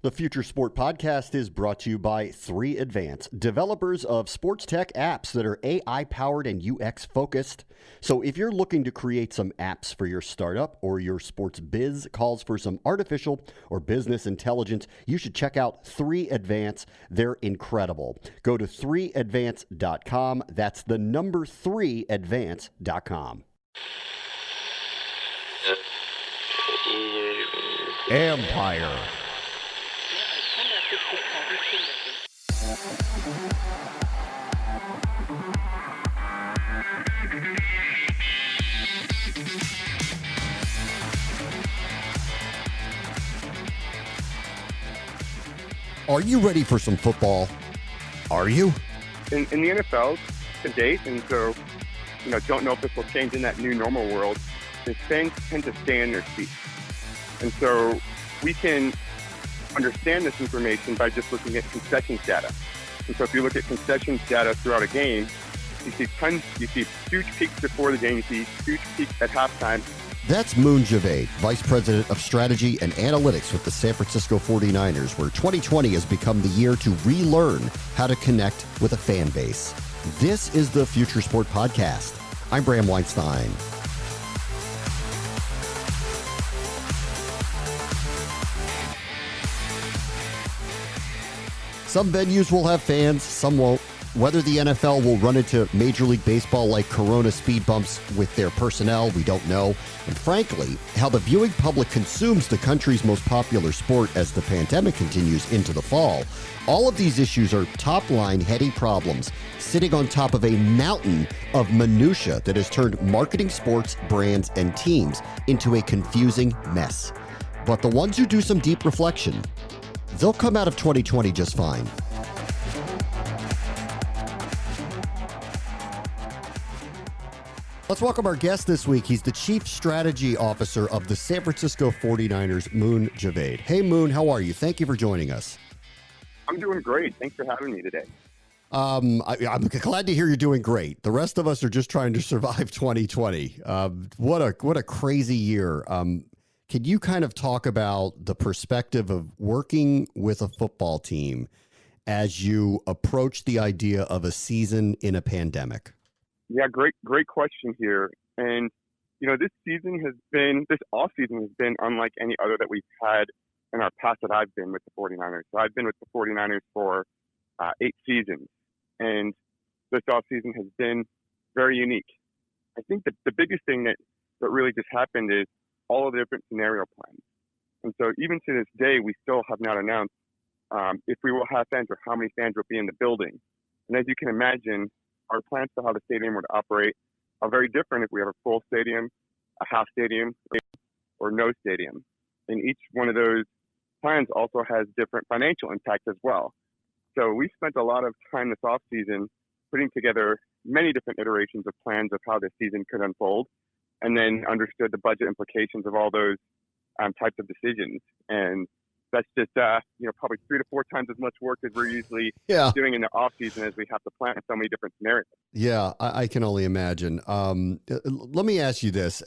The Future Sport Podcast is brought to you by 3Advance, developers of sports tech apps that are AI-powered and UX-focused. So if you're looking to create some apps for your startup or your sports biz calls for some artificial or business intelligence, you should check out 3Advance. They're incredible. Go to 3advance.com. That's the number 3advance.com. Empire. Are you ready for some football? Are you? In the NFL to date, and so, don't know if this will change in that new normal world, the fans tend to stay in their seats. And so we can understand this information by just looking at concessions data. And so if you look at concessions data throughout a game, you see huge peaks before the game, you see huge peaks at halftime. That's Javaid, Vice President of Strategy and Analytics with the San Francisco 49ers, where 2020 has become the year to relearn how to connect with a fan base. This is the Future Sport Podcast. I'm Bram Weinstein. Some venues will have fans, some won't. Whether the NFL will run into Major League Baseball like Corona speed bumps with their personnel, we don't know. And frankly, how the viewing public consumes the country's most popular sport as the pandemic continues into the fall. All of these issues are top-line heady problems sitting on top of a mountain of minutia that has turned marketing sports, brands, and teams into a confusing mess. But the ones who do some deep reflection, they'll come out of 2020 just fine. Let's welcome our guest this week. He's the Chief Strategy Officer of the San Francisco 49ers, Javaid. Hey, Moon, how are you? Thank you for joining us. I'm doing great. Thanks for having me today. I'm glad to hear you're doing great. The rest of us are just trying to survive 2020. What a crazy year. Can you kind of talk about the perspective of working with a football team as you approach the idea of a season in a pandemic? Yeah, great question here. And, this off season has been unlike any other that we've had in our past that I've been with the 49ers. So I've been with the 49ers for 8 seasons. And this off season has been very unique. I think that the biggest thing that really just happened is all of the different scenario plans. And so even to this day, we still have not announced if we will have fans or how many fans will be in the building. And as you can imagine, our plans for how the stadium would operate are very different if we have a full stadium, a half stadium, or no stadium. And each one of those plans also has different financial impacts as well. So we spent a lot of time this offseason putting together many different iterations of plans of how this season could unfold, and then understood the budget implications of all those types of decisions. And that's just, probably 3 to 4 times as much work as we're usually doing in the off season as we have to plan in so many different scenarios. Yeah, I can only imagine. Let me ask you this,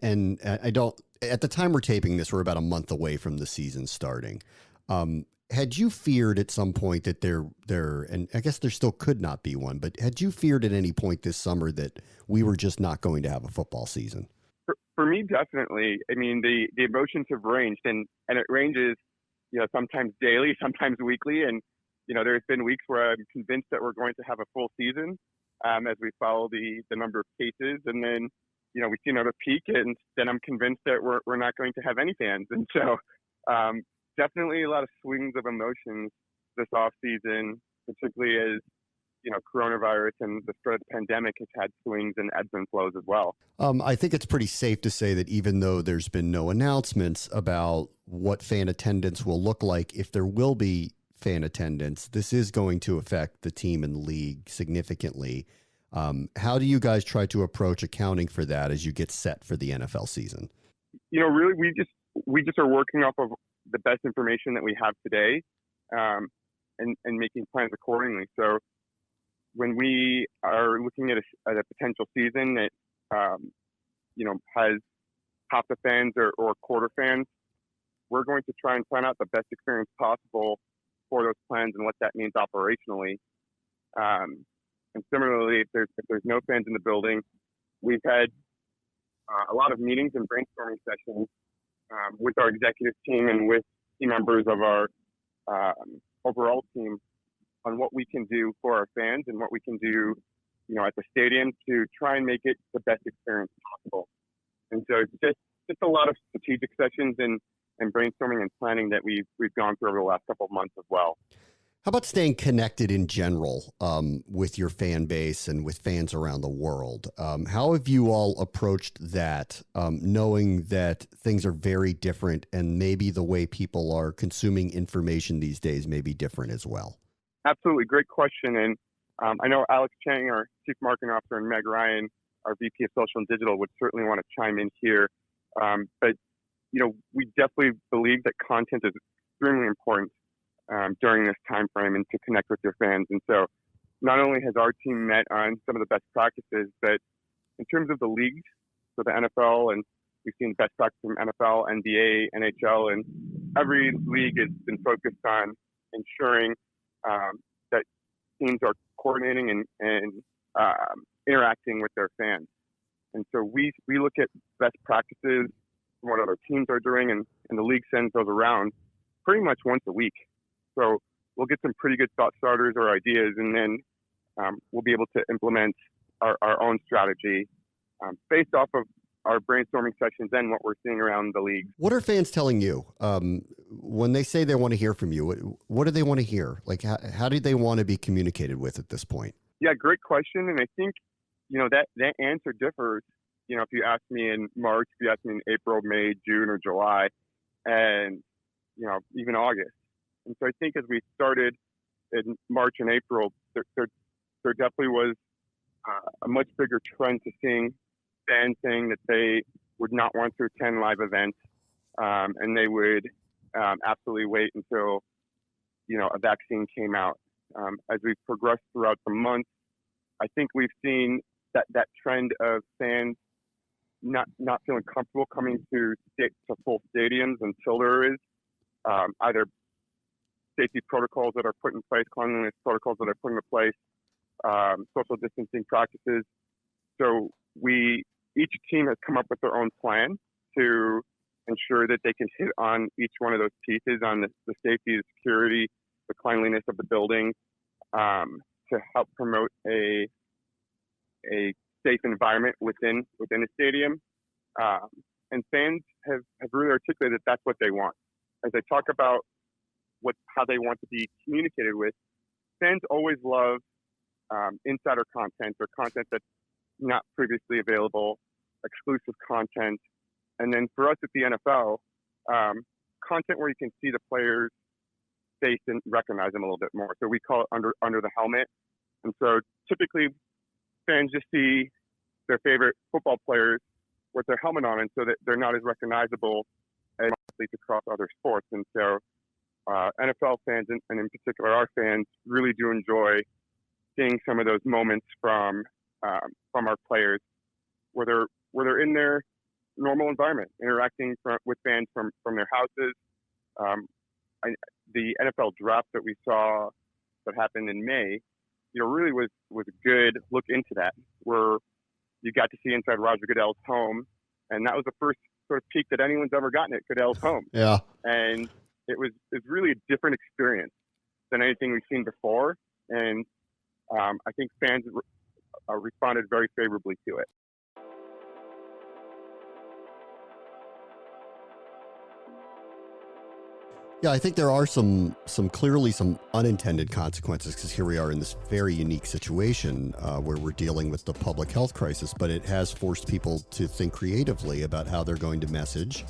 and I don't, at the time we're taping this, we're about a month away from the season starting. Had you feared at some point that there, and I guess there still could not be one, but had you feared at any point this summer that we were just not going to have a football season? For me, definitely. I mean, the emotions have ranged, and it ranges, sometimes daily, sometimes weekly. And, there's been weeks where I'm convinced that we're going to have a full season as we follow the number of cases. And then, we see another peak, and then I'm convinced that we're not going to have any fans. And so definitely a lot of swings of emotions this off season, particularly as coronavirus and the spread of the pandemic has had swings and ebbs and flows as well. I think it's pretty safe to say that even though there's been no announcements about what fan attendance will look like, if there will be fan attendance, this is going to affect the team and the league significantly. How do you guys try to approach accounting for that as you get set for the NFL season? Really, we just are working off of the best information that we have today, and making plans accordingly. So when we are looking at a potential season that, has half the fans or quarter fans, we're going to try and plan out the best experience possible for those plans and what that means operationally. And similarly, if there's no fans in the building, we've had a lot of meetings and brainstorming sessions with our executive team and with team members of our overall team on what we can do for our fans and what we can do, at the stadium to try and make it the best experience possible. And so it's just a lot of strategic sessions and brainstorming and planning that we've gone through over the last couple of months as well. How about staying connected in general with your fan base and with fans around the world? How have you all approached that, knowing that things are very different and maybe the way people are consuming information these days may be different as well? Absolutely. Great question. And I know Alex Chang, our Chief Marketing Officer, and Meg Ryan, our VP of Social and Digital, would certainly want to chime in here. But we definitely believe that content is extremely important during this time frame and to connect with your fans. And so not only has our team met on some of the best practices, but in terms of the leagues, so the NFL, and we've seen best practice from NFL, NBA, NHL, and every league has been focused on ensuring that teams are coordinating and interacting with their fans. And so we look at best practices, what other teams are doing, and the league sends those around pretty much once a week. So we'll get some pretty good thought starters or ideas, and then we'll be able to implement our own strategy based off of our brainstorming sessions and what we're seeing around the league. What are fans telling you when they say they want to hear from you? What do they want to hear? Like, how do they want to be communicated with at this point? Yeah, great question. And I think, that answer differs. If you ask me in March, if you ask me in April, May, June, or July, and, even August. And so I think as we started in March and April, there definitely was a much bigger trend to seeing fans saying that they would not want to attend live events, and they would absolutely wait until, a vaccine came out. As we've progressed throughout the month, I think we've seen that trend of fans not feeling comfortable coming to full stadiums until there is either safety protocols that are put in place, cleanliness protocols that are put into place, social distancing practices. So each team has come up with their own plan to ensure that they can hit on each one of those pieces on the safety, the security, the cleanliness of the building, to help promote a safe environment within a stadium. And fans have really articulated that's what they want. As they talk about how they want to be communicated with, fans always love insider content or content that's not previously available, exclusive content. And then for us at the NFL, content where you can see the players' face and recognize them a little bit more. So we call it under the helmet. And so typically fans just see their favorite football players with their helmet on, and so that they're not as recognizable as athletes across other sports. And so NFL fans, and in particular our fans, really do enjoy seeing some of those moments from our players where they're in their normal environment, interacting with fans from their houses. The NFL draft that we saw that happened in May, really was a good look into that, where you got to see inside Roger Goodell's home, and that was the first sort of peek that anyone's ever gotten at Goodell's home. Yeah, and it's really a different experience than anything we've seen before, and I think fans responded very favorably to it. Yeah, I think there are some clearly some unintended consequences, because here we are in this very unique situation where we're dealing with the public health crisis, but it has forced people to think creatively about how they're going to message.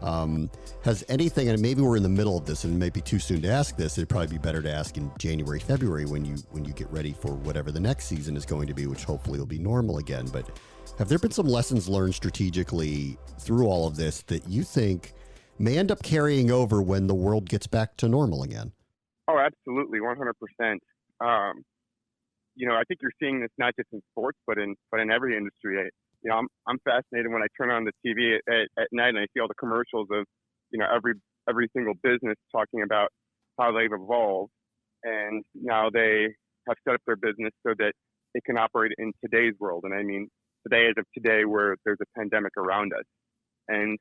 Has anything, and maybe we're in the middle of this and it may be too soon to ask this, it'd probably be better to ask in January, February when you get ready for whatever the next season is going to be, which hopefully will be normal again. But have there been some lessons learned strategically through all of this that you think may end up carrying over when the world gets back to normal again? Oh, absolutely, 100%. I think you're seeing this not just in sports, but in every industry. I'm fascinated when I turn on the TV at night and I see all the commercials of, every single business talking about how they've evolved, and now they have set up their business so that it can operate in today's world. And I mean, today as of today, where there's a pandemic around us. And,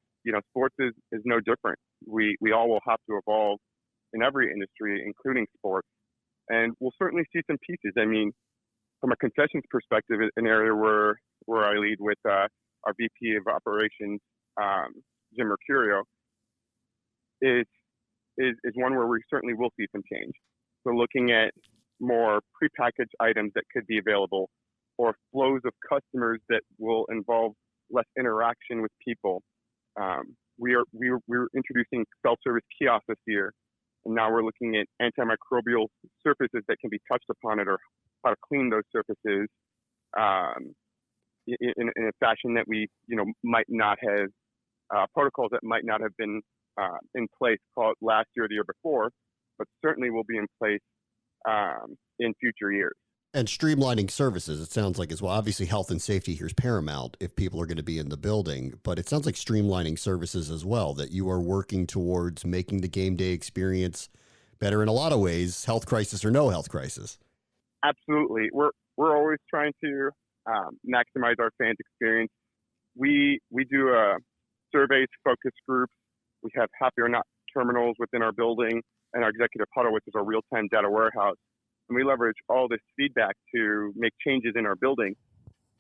sports is no different. We all will have to evolve in every industry, including sports. And we'll certainly see some pieces. I mean, from a concessions perspective, an area where I lead with our VP of operations, Jim Mercurio, is one where we certainly will see some change. So looking at more prepackaged items that could be available, or flows of customers that will involve less interaction with people. We're introducing self-service kiosks this year, and now we're looking at antimicrobial surfaces that can be touched upon it, or how to clean those surfaces in a fashion that we might not have protocols that might not have been in place last year or the year before, but certainly will be in place in future years. And streamlining services, it sounds like as well. Obviously, health and safety here is paramount if people are going to be in the building, but it sounds like streamlining services as well, that you are working towards making the game day experience better in a lot of ways, health crisis or no health crisis. Absolutely. We're always trying to maximize our fans' experience. We do surveys, focus groups. We have happy or not terminals within our building, and our executive huddle, which is our real-time data warehouse. And we leverage all this feedback to make changes in our building,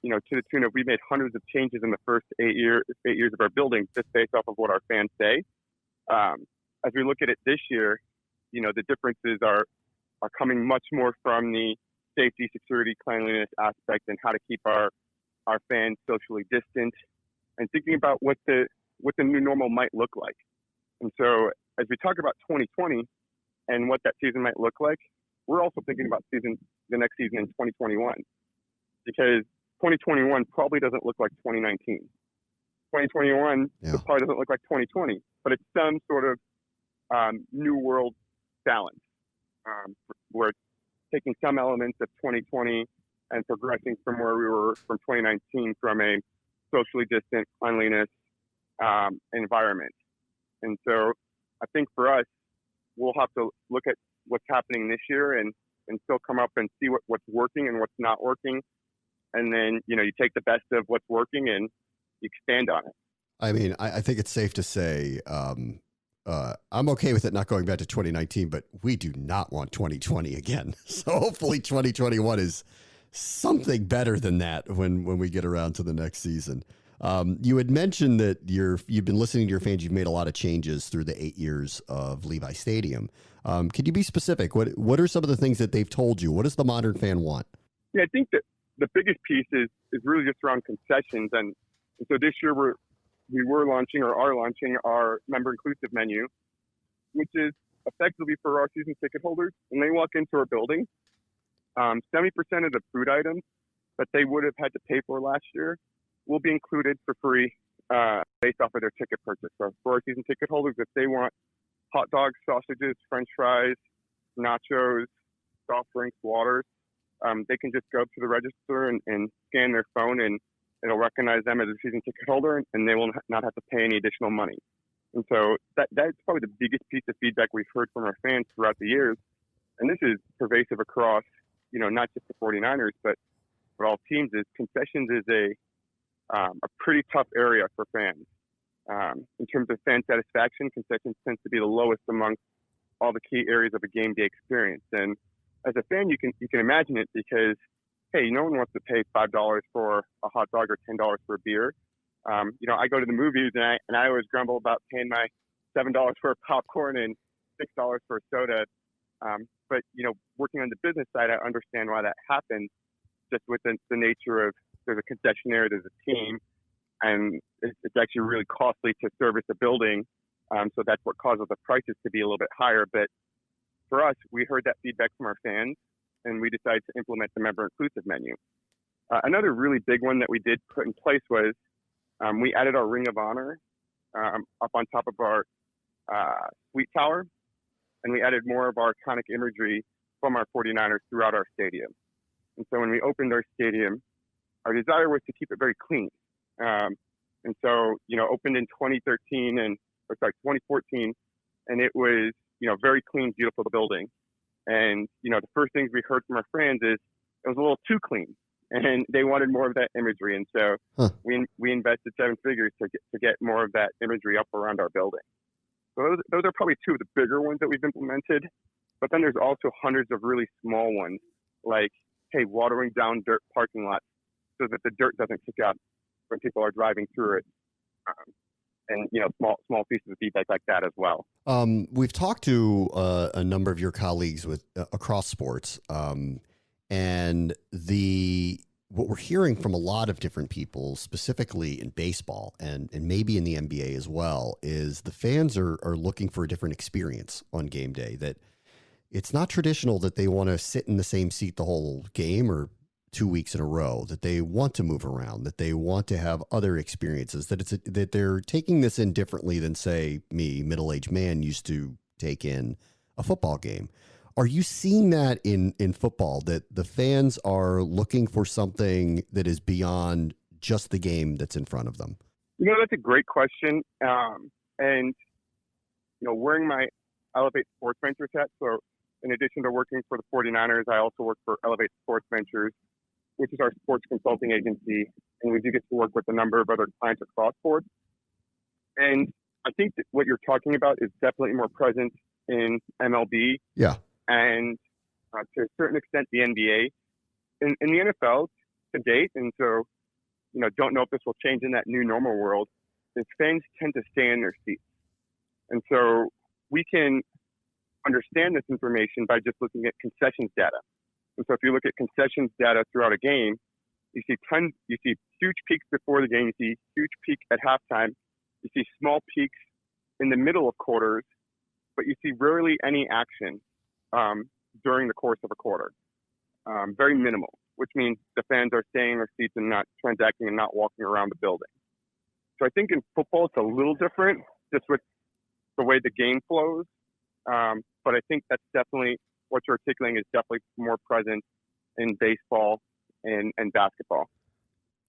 to the tune of, we've made hundreds of changes in the first 8 years of our building, just based off of what our fans say. As we look at it this year, the differences are coming much more from the safety, security, cleanliness aspect, and how to keep our fans socially distant, and thinking about what the new normal might look like. And so as we talk about 2020 and what that season might look like, we're also thinking about the next season in 2021, because 2021 probably doesn't look like 2019. 2021 probably doesn't look like 2020, but it's some sort of new world balance. We're taking some elements of 2020 and progressing from where we were from 2019, from a socially distant cleanliness environment. And so I think for us, we'll have to look at what's happening this year and still come up and see what's working and what's not working. And then, you take the best of what's working and you expand on it. I mean, I think it's safe to say I'm okay with it not going back to 2019, but we do not want 2020 again. So hopefully 2021 is something better than that when we get around to the next season. You had mentioned that you've been listening to your fans. You've made a lot of changes through the 8 years of Levi Stadium. Could you be specific? What are some of the things that they've told you? What does the modern fan want? Yeah, I think that the biggest piece is really just around concessions. And so this year we are launching our member inclusive menu, which is effectively for our season ticket holders. When they walk into our building, 70% of the food items that they would have had to pay for last year will be included for free based off of their ticket purchase. So for our season ticket holders, if they want hot dogs, sausages, French fries, nachos, soft drinks, waters, they can just go to the register and scan their phone, and it'll recognize them as a season ticket holder, and they will not have to pay any additional money. And so that's probably the biggest piece of feedback we've heard from our fans throughout the years. And this is pervasive across, not just the 49ers, but all teams, is concessions is a pretty tough area for fans. In terms of fan satisfaction, concessions tends to be the lowest amongst all the key areas of a game day experience. And as a fan, you can imagine it, because, hey, no one wants to pay $5 for a hot dog or $10 for a beer. I go to the movies and I always grumble about paying my $7 for a popcorn and $6 for a soda. But working on the business side, I understand why that happens, just with the nature of, there's a concessionaire, there's a team, and it's actually really costly to service a building. So that's what causes the prices to be a little bit higher. But for us, we heard that feedback from our fans, and we decided to implement the member inclusive menu. Another really big one that we did put in place was we added our Ring of Honor up on top of our suite tower, and we added more of our iconic imagery from our 49ers throughout our stadium. And so when we opened our stadium, our desire was to keep it very clean. And so, opened in 2014, and it was, very clean, beautiful building. And, the first things we heard from our friends is it was a little too clean, and they wanted more of that imagery. And so we invested seven figures to get more of that imagery up around our building. So those are probably two of the bigger ones that we've implemented. But then there's also hundreds of really small ones, like, hey, watering down dirt parking lots so that the dirt doesn't kick out when people are driving through it. And, small pieces of feedback like that as well. We've talked to a number of your colleagues across sports, and what we're hearing from a lot of different people, specifically in baseball and maybe in the NBA as well, is the fans are looking for a different experience on game day, that it's not traditional that they want to sit in the same seat the whole game or 2 weeks in a row, that they want to move around, that they want to have other experiences, that they're taking this in differently than, say, me, middle-aged man, used to take in a football game. Are you seeing that in football, that the fans are looking for something that is beyond just the game that's in front of them? That's a great question. And, wearing my Elevate Sports Ventures hat, so in addition to working for the 49ers, I also work for Elevate Sports Ventures, which is our sports consulting agency, and we do get to work with a number of other clients across sports. And I think that what you're talking about is definitely more present in MLB. Yeah. And to a certain extent, the NBA. In the NFL to date, and so, don't know if this will change in that new normal world, is fans tend to stay in their seats. And so we can understand this information by just looking at concessions data. And so if you look at concessions data throughout a game, you see huge peaks before the game, you see huge peak at halftime, you see small peaks in the middle of quarters, but you see rarely any action during the course of a quarter. Very minimal, which means the fans are staying in their seats and not transacting and not walking around the building. So I think in football it's a little different, just with the way the game flows. But I think that's definitely what you're articulating is definitely more present in baseball and basketball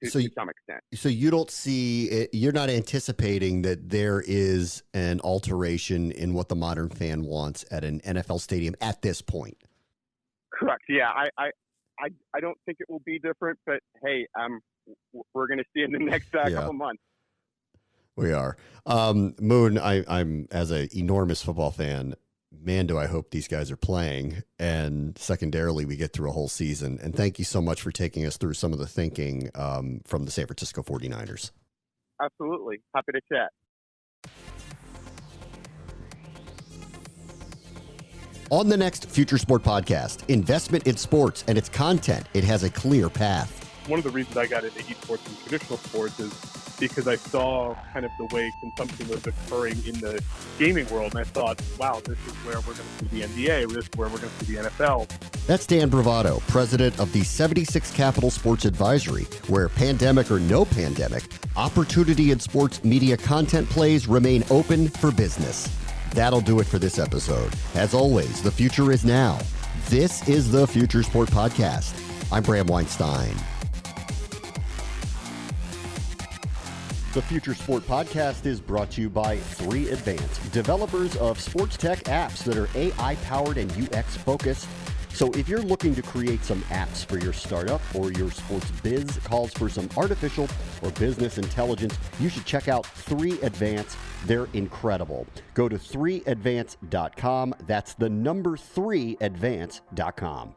to some extent. So you don't see it, you're not anticipating that there is an alteration in what the modern fan wants at an NFL stadium at this point. Correct. Yeah, I don't think it will be different, but hey, we're going to see in the next couple months. We are. Moon, I'm as an enormous football fan, man, do I hope these guys are playing. And secondarily, we get through a whole season. And thank you so much for taking us through some of the thinking from the San Francisco 49ers. Absolutely. Happy to chat. On the next Future Sport podcast, investment in sports and its content. It has a clear path. One of the reasons I got into esports and traditional sports is because I saw kind of the way consumption was occurring in the gaming world. And I thought, wow, this is where we're going to see the NBA. This is where we're going to see the NFL. That's Dan Bravado, president of the 76 Capital Sports Advisory, where pandemic or no pandemic, opportunity in sports media content plays remain open for business. That'll do it for this episode. As always, the future is now. This is the Future Sport Podcast. I'm Bram Weinstein. The Future Sport Podcast is brought to you by 3 Advanced, developers of sports tech apps that are AI-powered and UX-focused. So if you're looking to create some apps for your startup or your sports biz calls for some artificial or business intelligence, you should check out 3 Advanced. They're incredible. Go to 3advance.com. That's the number 3advance.com.